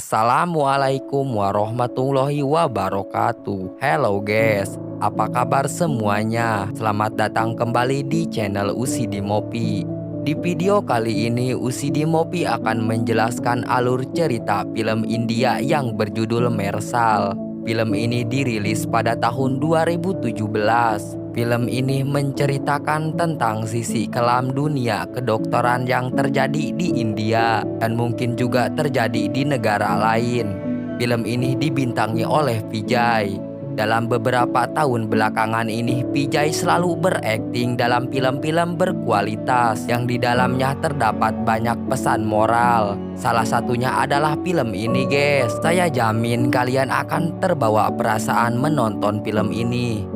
Assalamualaikum warahmatullahi wabarakatuh. Hello guys, apa kabar semuanya? Selamat datang kembali di channel UCD Mopi. Di video kali ini UCD Mopi akan menjelaskan alur cerita film India yang berjudul Mersal. Film ini dirilis pada tahun 2017. Film ini menceritakan tentang sisi kelam dunia kedokteran yang terjadi di India dan mungkin juga terjadi di negara lain. Film ini dibintangi oleh Vijay. Dalam beberapa tahun belakangan ini, Vijay selalu berakting dalam film-film berkualitas yang di dalamnya terdapat banyak pesan moral. Salah satunya adalah film ini guys. Saya jamin kalian akan terbawa perasaan menonton film ini.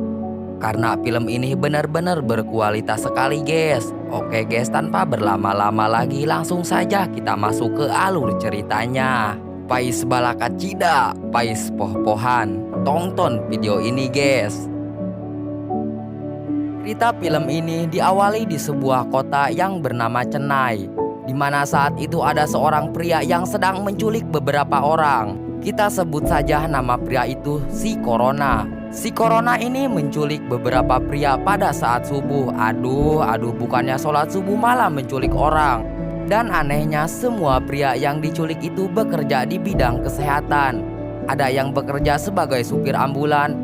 Karena film ini benar-benar berkualitas sekali guys. Oke guys, tanpa berlama-lama lagi langsung saja kita masuk ke alur ceritanya. Pais balakat cida, pais poh-pohan. Tonton video ini guys. Cerita film ini diawali di sebuah kota yang bernama Chennai, di mana saat itu ada seorang pria yang sedang menculik beberapa orang. Kita sebut saja nama pria itu si Corona. Si Corona ini menculik beberapa pria pada saat subuh. Aduh, bukannya sholat subuh malah menculik orang. Dan anehnya semua pria yang diculik itu bekerja di bidang kesehatan. Ada yang bekerja sebagai supir ambulan,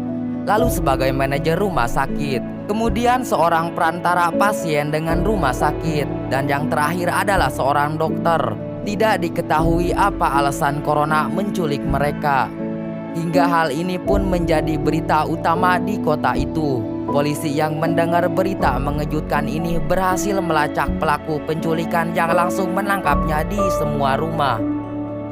lalu sebagai manajer rumah sakit. Kemudian seorang perantara pasien dengan rumah sakit. Dan yang terakhir adalah seorang dokter. Tidak diketahui apa alasan Corona menculik mereka. Hingga hal ini pun menjadi berita utama di kota itu. Polisi yang mendengar berita mengejutkan ini berhasil melacak pelaku penculikan yang langsung menangkapnya di semua rumah.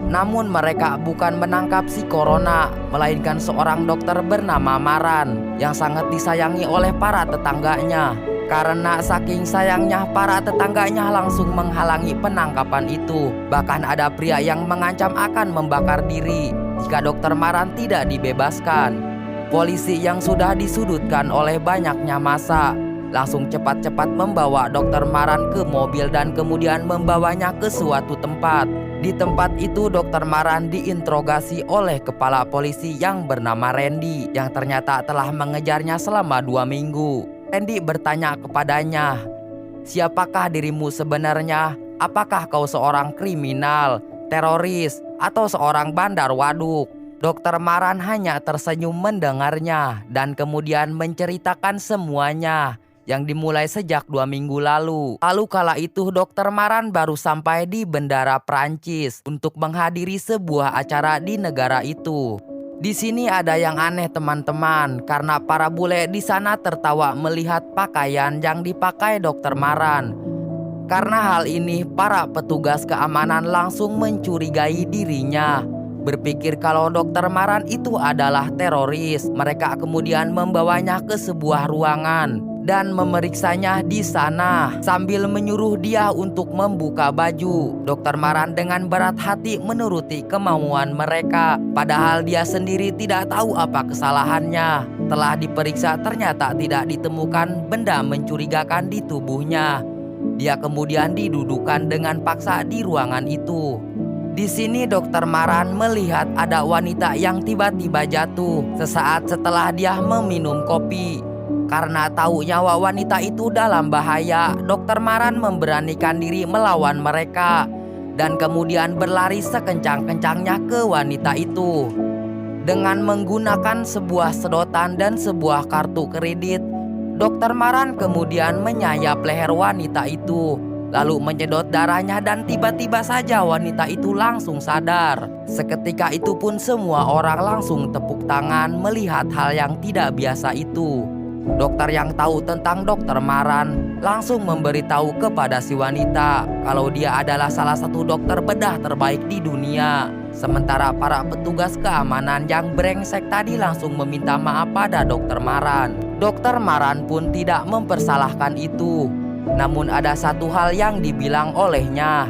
Namun mereka bukan menangkap si Corona, melainkan seorang dokter bernama Maran yang sangat disayangi oleh para tetangganya. Karena saking sayangnya, para tetangganya langsung menghalangi penangkapan itu. Bahkan ada pria yang mengancam akan membakar diri jika dokter Maran tidak dibebaskan. Polisi yang sudah disudutkan oleh banyaknya massa langsung cepat-cepat membawa dokter Maran ke mobil dan kemudian membawanya ke suatu tempat. Di tempat itu dokter Maran diinterogasi oleh kepala polisi yang bernama Randy yang ternyata telah mengejarnya selama 2 minggu. Randy bertanya kepadanya, "Siapakah dirimu sebenarnya? Apakah kau seorang kriminal, teroris, atau seorang bandar waduk?" Dokter Maran hanya tersenyum mendengarnya dan kemudian menceritakan semuanya yang dimulai sejak 2 minggu lalu. Lalu kala itu dokter Maran baru sampai di Bendara Prancis untuk menghadiri sebuah acara di negara itu. Di sini ada yang aneh teman-teman, karena para bule di sana tertawa melihat pakaian yang dipakai dokter Maran. Karena hal ini, para petugas keamanan langsung mencurigai dirinya, berpikir kalau dokter Maran itu adalah teroris. Mereka kemudian membawanya ke sebuah ruangan dan memeriksanya di sana sambil menyuruh dia untuk membuka baju. Dokter Maran dengan berat hati menuruti kemauan mereka, padahal dia sendiri tidak tahu apa kesalahannya. Telah diperiksa ternyata tidak ditemukan benda mencurigakan di tubuhnya. Dia kemudian didudukan dengan paksa di ruangan itu. Di sini dokter Maran melihat ada wanita yang tiba-tiba jatuh sesaat setelah dia meminum kopi. Karena tahu nyawa wanita itu dalam bahaya, dokter Maran memberanikan diri melawan mereka dan kemudian berlari sekencang-kencangnya ke wanita itu. Dengan menggunakan sebuah sedotan dan sebuah kartu kredit, dokter Maran kemudian menyayap leher wanita itu, lalu menyedot darahnya dan tiba-tiba saja wanita itu langsung sadar. Seketika itu pun semua orang langsung tepuk tangan melihat hal yang tidak biasa itu. Dokter yang tahu tentang dokter Maran langsung memberitahu kepada si wanita kalau dia adalah salah satu dokter bedah terbaik di dunia. Sementara para petugas keamanan yang brengsek tadi langsung meminta maaf pada dokter Maran. Dokter Maran pun tidak mempersalahkan itu. Namun ada satu hal yang dibilang olehnya,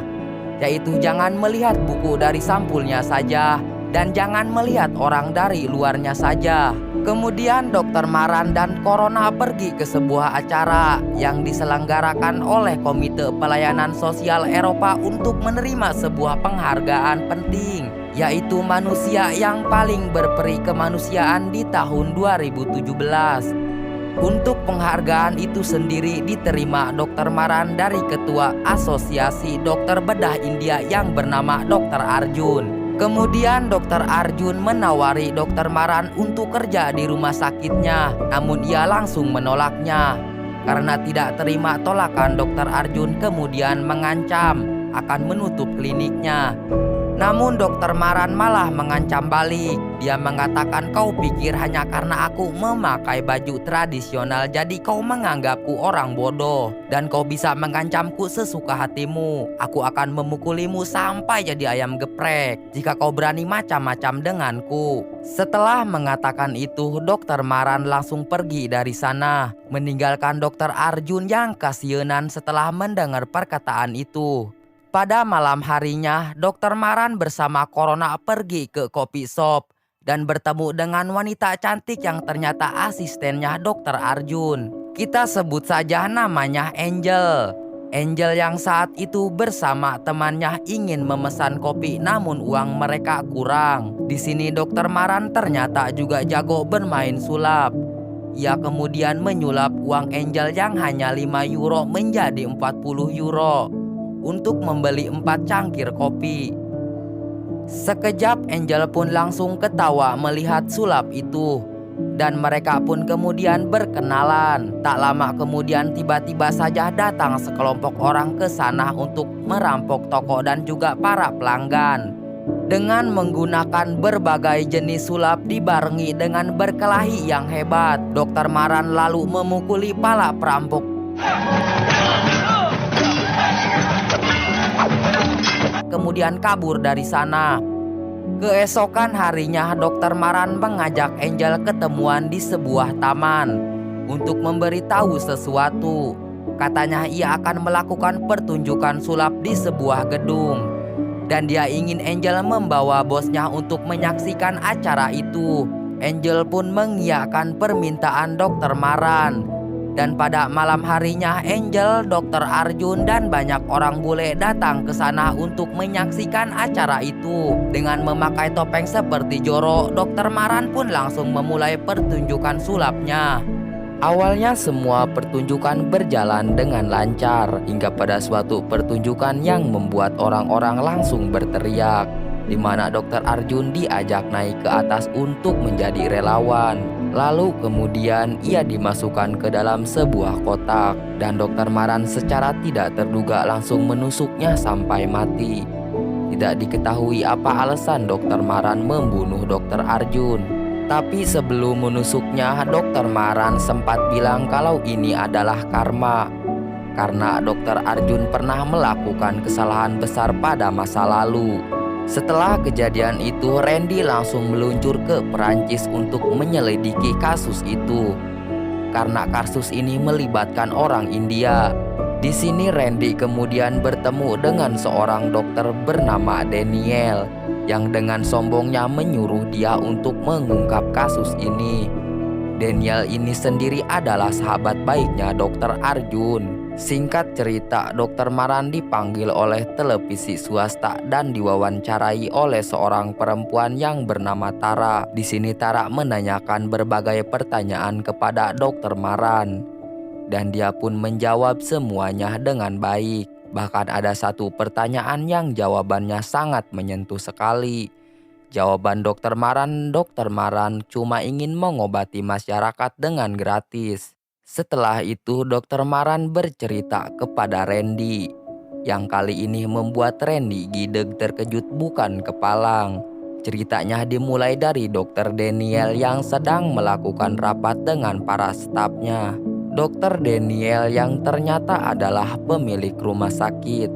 yaitu jangan melihat buku dari sampulnya saja dan jangan melihat orang dari luarnya saja. Kemudian dokter Maran dan Corona pergi ke sebuah acara yang diselenggarakan oleh Komite Pelayanan Sosial Eropa untuk menerima sebuah penghargaan penting yaitu manusia yang paling berperi kemanusiaan di tahun 2017. Untuk penghargaan itu sendiri diterima Dr. Maran dari Ketua Asosiasi Dokter Bedah India yang bernama Dr. Arjun. Kemudian Dr. Arjun menawari Dr. Maran untuk kerja di rumah sakitnya, namun ia langsung menolaknya. Karena tidak terima tolakan, Dr. Arjun kemudian mengancam akan menutup kliniknya. Namun Dr. Maran malah mengancam balik. Dia mengatakan, "Kau pikir hanya karena aku memakai baju tradisional jadi kau menganggapku orang bodoh, dan kau bisa mengancamku sesuka hatimu. Aku akan memukulimu sampai jadi ayam geprek jika kau berani macam-macam denganku." Setelah mengatakan itu, Dr. Maran langsung pergi dari sana, meninggalkan Dr. Arjun yang kasihanan setelah mendengar perkataan itu. Pada malam harinya, Dr. Maran bersama Corona pergi ke kopi shop dan bertemu dengan wanita cantik yang ternyata asistennya Dr. Arjun. Kita sebut saja namanya Angel. Angel yang saat itu bersama temannya ingin memesan kopi, namun uang mereka kurang. Di sini Dr. Maran ternyata juga jago bermain sulap. Ia kemudian menyulap uang Angel yang hanya 5 euro menjadi 40 euro. Untuk membeli 4 cangkir kopi. Sekejap Angel pun langsung ketawa melihat sulap itu. Dan mereka pun kemudian berkenalan. Tak lama kemudian tiba-tiba saja datang sekelompok orang ke sana untuk merampok toko dan juga para pelanggan. Dengan menggunakan berbagai jenis sulap dibarengi dengan berkelahi yang hebat, Dr. Maran lalu memukuli pala perampok. Kemudian kabur dari sana. Keesokan harinya Dr. Maran mengajak Angel ketemuan di sebuah taman untuk memberitahu sesuatu. Katanya ia akan melakukan pertunjukan sulap di sebuah gedung, dan dia ingin Angel membawa bosnya untuk menyaksikan acara itu. Angel pun mengiyakan permintaan Dr. Maran. Dan pada malam harinya Angel, Dr. Arjun, dan banyak orang bule datang ke sana untuk menyaksikan acara itu. Dengan memakai topeng seperti Joro, Dr. Maran pun langsung memulai pertunjukan sulapnya. Awalnya semua pertunjukan berjalan dengan lancar, hingga pada suatu pertunjukan yang membuat orang-orang langsung berteriak, di mana Dr. Arjun diajak naik ke atas untuk menjadi relawan. Lalu kemudian ia dimasukkan ke dalam sebuah kotak, dan Dr. Maran secara tidak terduga langsung menusuknya sampai mati. Tidak diketahui apa alasan Dr. Maran membunuh Dr. Arjun. Tapi sebelum menusuknya, Dr. Maran sempat bilang kalau ini adalah karma. Karena Dr. Arjun pernah melakukan kesalahan besar pada masa lalu. Setelah kejadian itu, Randy langsung meluncur ke Perancis untuk menyelidiki kasus itu. Karena kasus ini melibatkan orang India. Di sini Randy kemudian bertemu dengan seorang dokter bernama Daniel, yang dengan sombongnya menyuruh dia untuk mengungkap kasus ini. Daniel ini sendiri adalah sahabat baiknya Dr. Arjun. Singkat cerita, Dr. Maran dipanggil oleh televisi swasta dan diwawancarai oleh seorang perempuan yang bernama Tara. Di sini Tara menanyakan berbagai pertanyaan kepada Dr. Maran, dan dia pun menjawab semuanya dengan baik. Bahkan ada satu pertanyaan yang jawabannya sangat menyentuh sekali. Jawaban Dr. Maran cuma ingin mengobati masyarakat dengan gratis. Setelah itu Dr. Maran bercerita kepada Randy, yang kali ini membuat Randy gideg terkejut bukan kepalang. Ceritanya dimulai dari Dr. Daniel yang sedang melakukan rapat dengan para stafnya. Dr. Daniel yang ternyata adalah pemilik rumah sakit,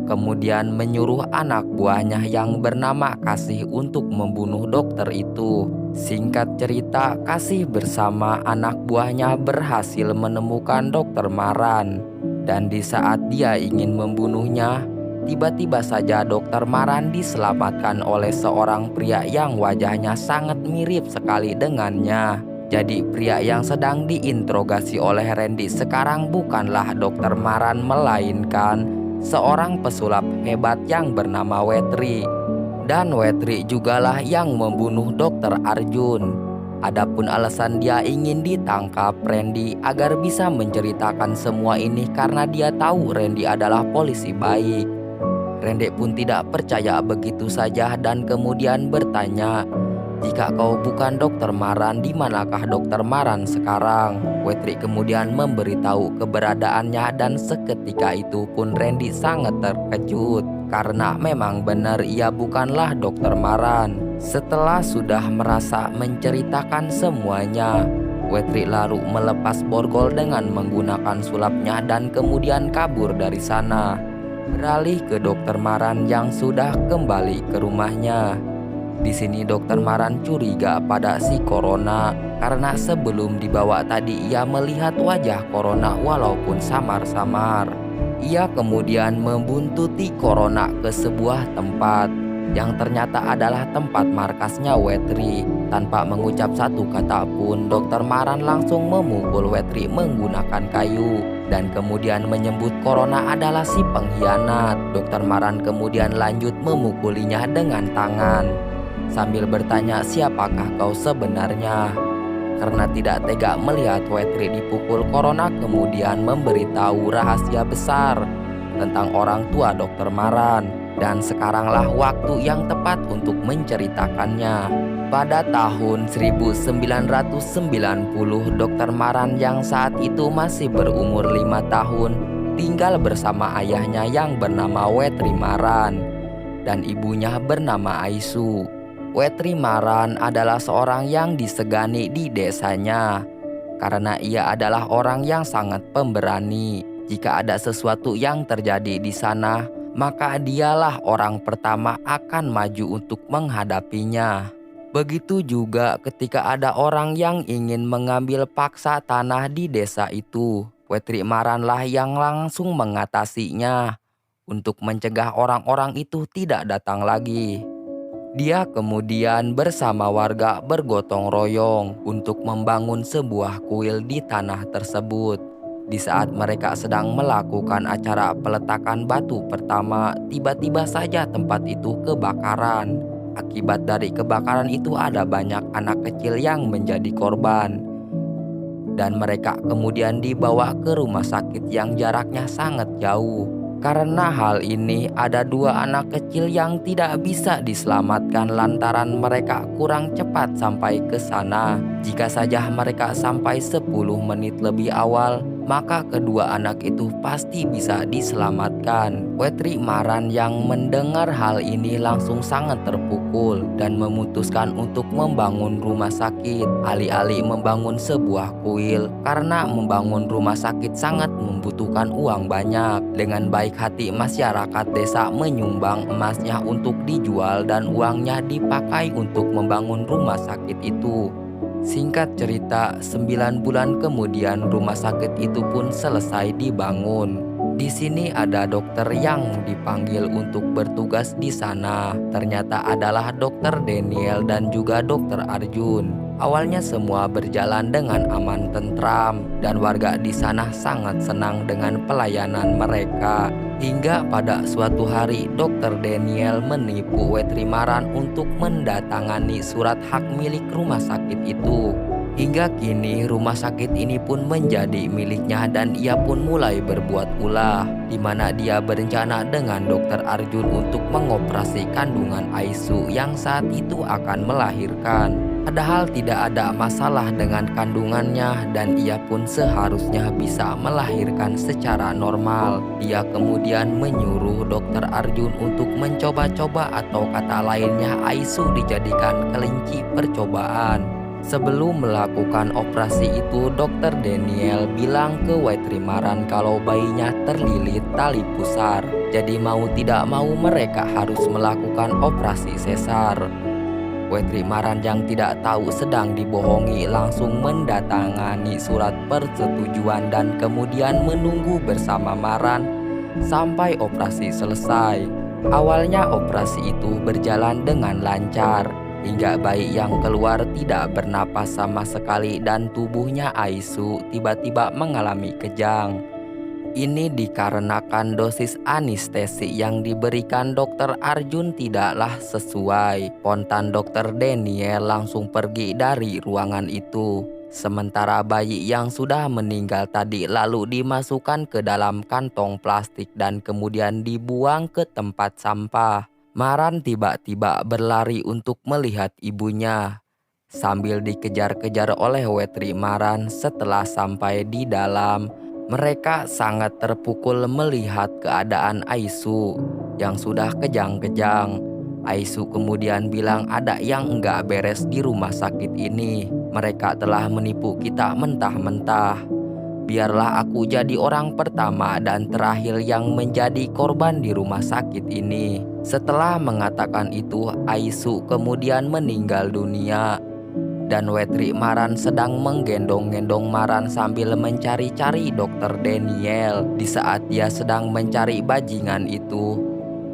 kemudian menyuruh anak buahnya yang bernama Kasih untuk membunuh dokter itu. Singkat cerita, Kasih bersama anak buahnya berhasil menemukan Dr. Maran. Dan di saat dia ingin membunuhnya, tiba-tiba saja Dr. Maran diselamatkan oleh seorang pria yang wajahnya sangat mirip sekali dengannya. Jadi pria yang sedang diinterogasi oleh Randy sekarang bukanlah Dr. Maran, melainkan seorang pesulap hebat yang bernama Wetri. Dan Wetri jugalah yang membunuh Dokter Arjun. Adapun alasan dia ingin ditangkap Randy agar bisa menceritakan semua ini karena dia tahu Randy adalah polisi baik. Randy pun tidak percaya begitu saja dan kemudian bertanya, "Jika kau bukan Dokter Maran, di manakah Dokter Maran sekarang?" Wetri kemudian memberitahu keberadaannya dan seketika itu pun Randy sangat terkejut karena memang benar ia bukanlah Dokter Maran. Setelah sudah merasa menceritakan semuanya, Wetri lalu melepas borgol dengan menggunakan sulapnya dan kemudian kabur dari sana, beralih ke Dokter Maran yang sudah kembali ke rumahnya. Di sini Dokter Maran curiga pada si Corona karena sebelum dibawa tadi ia melihat wajah Corona walaupun samar-samar. Ia kemudian membuntuti Corona ke sebuah tempat yang ternyata adalah tempat markasnya Wetri. Tanpa mengucap satu kata pun, Dokter Maran langsung memukul Wetri menggunakan kayu dan kemudian menyebut Corona adalah si pengkhianat. Dokter Maran kemudian lanjut memukulinya dengan tangan sambil bertanya, "Siapakah kau sebenarnya?" Karena tidak tega melihat Wetri dipukul, Corona kemudian memberitahu rahasia besar tentang orang tua Dokter Maran. Dan sekaranglah waktu yang tepat untuk menceritakannya. Pada tahun 1990, Dokter Maran yang saat itu masih berumur 5 tahun tinggal bersama ayahnya yang bernama Wetri Maran dan ibunya bernama Aisu. Wetri Maran adalah seorang yang disegani di desanya karena ia adalah orang yang sangat pemberani. Jika ada sesuatu yang terjadi di sana, maka dialah orang pertama akan maju untuk menghadapinya. Begitu juga ketika ada orang yang ingin mengambil paksa tanah di desa itu, Wetri Maranlah yang langsung mengatasinya untuk mencegah orang-orang itu tidak datang lagi. Dia kemudian bersama warga bergotong royong untuk membangun sebuah kuil di tanah tersebut. Di saat mereka sedang melakukan acara peletakan batu pertama, tiba-tiba saja tempat itu kebakaran. Akibat dari kebakaran itu ada banyak anak kecil yang menjadi korban. Dan mereka kemudian dibawa ke rumah sakit yang jaraknya sangat jauh. Karena hal ini, ada 2 anak kecil yang tidak bisa diselamatkan lantaran mereka kurang cepat sampai ke sana. Jika saja mereka sampai 10 menit lebih awal, maka kedua anak itu pasti bisa diselamatkan. Wetri Maran yang mendengar hal ini langsung sangat terpukul dan memutuskan untuk membangun rumah sakit alih-alih membangun sebuah kuil, karena membangun rumah sakit sangat membutuhkan uang banyak. Dengan baik hati masyarakat desa menyumbang emasnya untuk dijual dan uangnya dipakai untuk membangun rumah sakit itu. Singkat cerita, 9 bulan kemudian rumah sakit itu pun selesai dibangun. Di sini ada dokter yang dipanggil untuk bertugas di sana. Ternyata adalah Dokter Daniel dan juga Dokter Arjun. Awalnya semua berjalan dengan aman tentram dan warga di sana sangat senang dengan pelayanan mereka. Hingga pada suatu hari Dokter Daniel menipu Wetri Maran untuk mendatangani surat hak milik rumah sakit itu. Hingga kini rumah sakit ini pun menjadi miliknya dan ia pun mulai berbuat ulah, di mana dia berencana dengan Dokter Arjun untuk mengoperasi kandungan Aisu yang saat itu akan melahirkan. Padahal tidak ada masalah dengan kandungannya dan ia pun seharusnya bisa melahirkan secara normal. Dia kemudian menyuruh Dokter Arjun untuk mencoba-coba atau kata lainnya Aisu dijadikan kelinci percobaan. Sebelum melakukan operasi itu, Dokter Daniel bilang ke Wetri Maran kalau bayinya terlilit tali pusar. Jadi mau tidak mau mereka harus melakukan operasi sesar. Wetri Maran yang tidak tahu sedang dibohongi langsung mendatangani surat persetujuan dan kemudian menunggu bersama Maran sampai operasi selesai. Awalnya operasi itu berjalan dengan lancar, hingga bayi yang keluar tidak bernapas sama sekali dan tubuhnya Aisu tiba-tiba mengalami kejang. Ini dikarenakan dosis anestesi yang diberikan Dokter Arjun tidaklah sesuai. Spontan Dokter Daniel langsung pergi dari ruangan itu. Sementara bayi yang sudah meninggal tadi lalu dimasukkan ke dalam kantong plastik dan kemudian dibuang ke tempat sampah. Maran tiba-tiba berlari untuk melihat ibunya. Sambil dikejar-kejar oleh Wetri Maran setelah sampai di dalam, mereka sangat terpukul melihat keadaan Aisu yang sudah kejang-kejang. Aisu kemudian bilang ada yang enggak beres di rumah sakit ini. Mereka telah menipu kita mentah-mentah. Biarlah aku jadi orang pertama dan terakhir yang menjadi korban di rumah sakit ini. Setelah mengatakan itu, Aisu kemudian meninggal dunia. Dan Wetri Maran sedang menggendong-gendong Maran sambil mencari-cari Dokter Daniel. Di saat dia sedang mencari bajingan itu,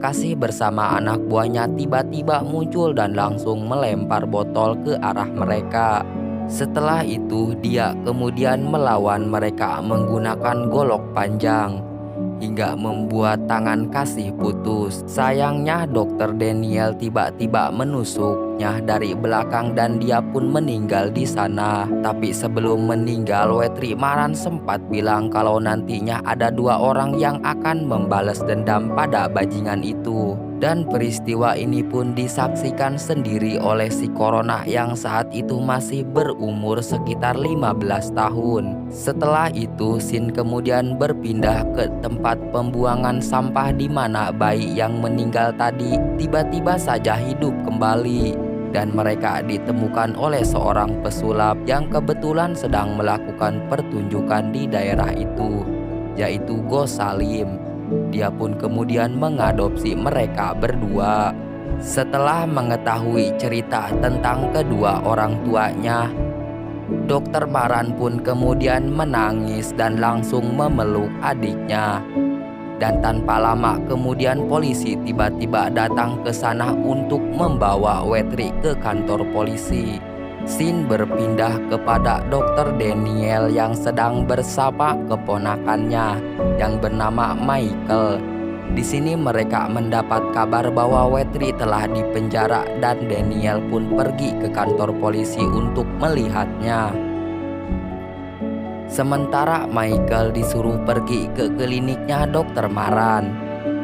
Kasih bersama anak buahnya tiba-tiba muncul dan langsung melempar botol ke arah mereka. Setelah itu dia kemudian melawan mereka menggunakan golok panjang hingga membuat tangan Kasih putus. Sayangnya Dokter Daniel tiba-tiba menusuknya dari belakang dan dia pun meninggal di sana. Tapi sebelum meninggal, Wetri Maran sempat bilang kalau nantinya ada 2 orang yang akan membalas dendam pada bajingan itu. Dan peristiwa ini pun disaksikan sendiri oleh si Corona yang saat itu masih berumur sekitar 15 tahun. Setelah itu, Sin kemudian berpindah ke tempat pembuangan sampah di mana bayi yang meninggal tadi tiba-tiba saja hidup kembali. Dan mereka ditemukan oleh seorang pesulap yang kebetulan sedang melakukan pertunjukan di daerah itu, yaitu Gos Salim. Dia pun kemudian mengadopsi mereka berdua. Setelah mengetahui cerita tentang kedua orang tuanya, Dokter Maran pun kemudian menangis dan langsung memeluk adiknya. Dan tanpa lama kemudian polisi tiba-tiba datang ke sana untuk membawa Wetri ke kantor polisi. Sin berpindah kepada Dokter Daniel yang sedang bersama keponakannya yang bernama Michael. Di sini mereka mendapat kabar bahwa Wetri telah dipenjara dan Daniel pun pergi ke kantor polisi untuk melihatnya. Sementara Michael disuruh pergi ke kliniknya Dokter Maran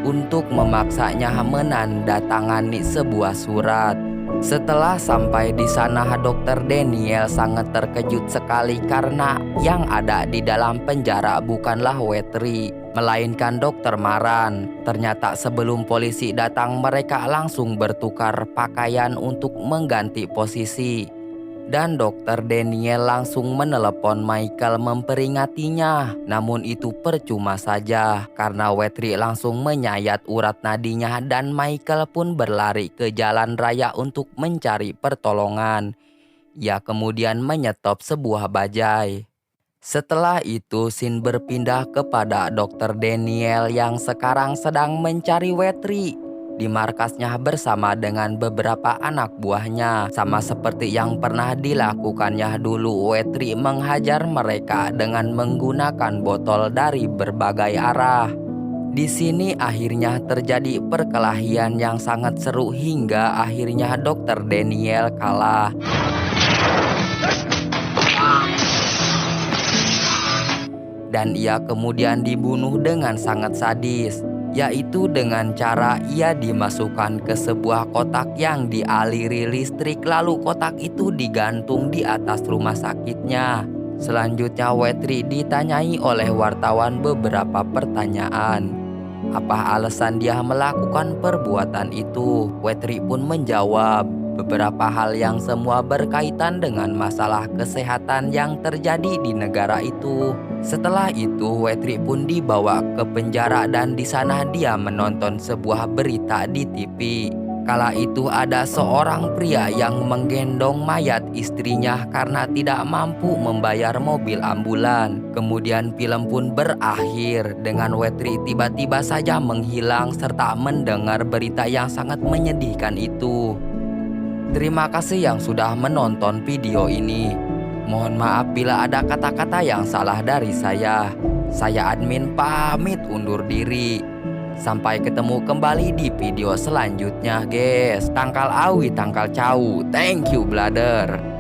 untuk memaksanya menandatangani sebuah surat. Setelah sampai di sana, Dokter Daniel sangat terkejut sekali karena yang ada di dalam penjara bukanlah Wetri, melainkan Dokter Maran. Ternyata sebelum polisi datang, mereka langsung bertukar pakaian untuk mengganti posisi. Dan Dokter Daniel langsung menelepon Michael memperingatinya. Namun itu percuma saja karena Wetri langsung menyayat urat nadinya dan Michael pun berlari ke jalan raya untuk mencari pertolongan. Ia kemudian menyetop sebuah bajai. Setelah itu Sin berpindah kepada Dokter Daniel yang sekarang sedang mencari Wetri di markasnya bersama dengan beberapa anak buahnya. Sama seperti yang pernah dilakukannya dulu, Wetri menghajar mereka dengan menggunakan botol dari berbagai arah. Di sini akhirnya terjadi perkelahian yang sangat seru hingga akhirnya Dokter Daniel kalah. Dan ia kemudian dibunuh dengan sangat sadis, yaitu dengan cara ia dimasukkan ke sebuah kotak yang dialiri listrik, lalu kotak itu digantung di atas rumah sakitnya. Selanjutnya Wetri ditanyai oleh wartawan beberapa pertanyaan. Apa alasan dia melakukan perbuatan itu? Wetri pun menjawab beberapa hal yang semua berkaitan dengan masalah kesehatan yang terjadi di negara itu. Setelah itu Wetri pun dibawa ke penjara dan di sana dia menonton sebuah berita di TV. Kala itu ada seorang pria yang menggendong mayat istrinya karena tidak mampu membayar mobil ambulan. Kemudian film pun berakhir dengan Wetri tiba-tiba saja menghilang serta mendengar berita yang sangat menyedihkan itu. Terima kasih yang sudah menonton video ini. Mohon maaf bila ada kata-kata yang salah dari saya. Saya admin pamit undur diri. Sampai ketemu kembali di video selanjutnya guys. Tangkal awi tangkal cau. Thank you brother.